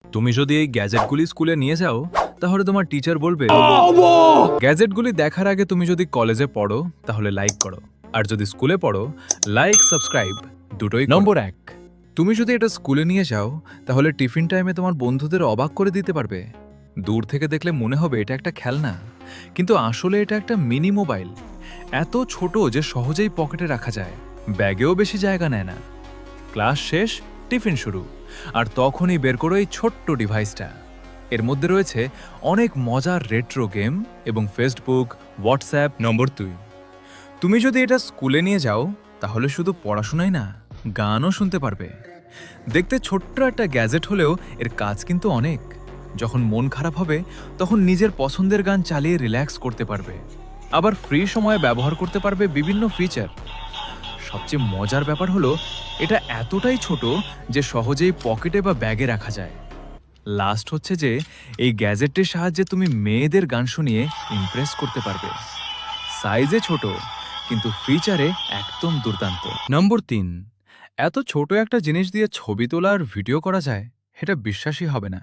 তুমি যদি এই গ্যাজেটগুলি স্কুলে নিয়ে যাও তাহলে তোমার টিচার বলবে গ্যাজেটগুলি দেখার আগে তুমি যদি কলেজে পড়ো তাহলে লাইক করো, আর যদি স্কুলে পড়ো লাইক সাবস্ক্রাইব দুটোই করো। নম্বর 1, তুমি যদি এটা স্কুলে নিয়ে যাও তাহলে টিফিন টাইমে তোমার বন্ধুদের অবাক করে দিতে পারবে। দূর থেকে দেখলে মনে হবে এটা একটা খেলনা, কিন্তু আসলে এটা একটা মিনি মোবাইল। এত ছোট যে সহজেই পকেটে রাখা যায়, ব্যাগেও বেশি জায়গা নেয় না। ক্লাস শেষ, টিফিন শুরু, আর তখনই বের করো এই ছোট্ট ডিভাইসটা। এর মধ্যে রয়েছে অনেক মজার রেট্রো গেম এবং ফেসবুক, হোয়াটসঅ্যাপ। নম্বর 2, তুমি যদি এটা স্কুলে নিয়ে যাও তাহলে শুধু পড়াশোনাই না, গানও শুনতে পারবে। দেখতে ছোট্ট একটা গ্যাজেট হলেও এর কাজ কিন্তু অনেক। যখন মন খারাপ হবে তখন নিজের পছন্দের গান চালিয়ে রিল্যাক্স করতে পারবে, আবার ফ্রি সময়ে ব্যবহার করতে পারবে বিভিন্ন ফিচার। সবচেয়ে মজার ব্যাপার হলো এটা এতটাই ছোট যে সহজেই পকেটে বা ব্যাগে রাখা যায়। লাস্ট হচ্ছে যে এই গ্যাজেটটির সাহায্যে তুমি মেয়েদের গান শুনিয়ে ইমপ্রেস করতে পারবে। সাইজে ছোট কিন্তু ফিচারে একদম দুর্দান্ত। নম্বর 3, এত ছোট একটা জিনিস দিয়ে ছবি তোলা আর ভিডিও করা যায়, এটা বিশ্বাসই হবে না।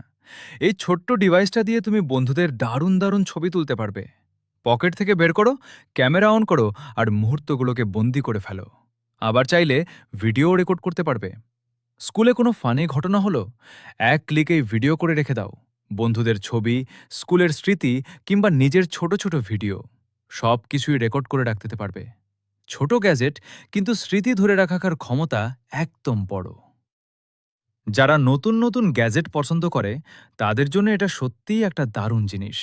এই ছোট্ট ডিভাইসটা দিয়ে তুমি বন্ধুদের দারুণ দারুণ ছবি তুলতে পারবে। পকেট থেকে বের করো, ক্যামেরা অন করো, আর মুহূর্তগুলোকে বন্দি করে ফেলো। আবার চাইলে ভিডিও রেকর্ড করতে পারবে। স্কুলে কোনো ফানি ঘটনা হলো, এক ক্লিকেই ভিডিও করে রেখে দাও। বন্ধুদের ছবি, স্কুলের স্মৃতি কিংবা নিজের ছোট ছোট ভিডিও সব কিছুই রেকর্ড করে রাখতে পারবে। ছোট গ্যাজেট কিন্তু স্মৃতি ধরে রাখার ক্ষমতা একদম বড়। যারা নতুন নতুন গ্যাজেট পছন্দ করে তাদের জন্য এটা সত্যিই একটা দারুণ জিনিস।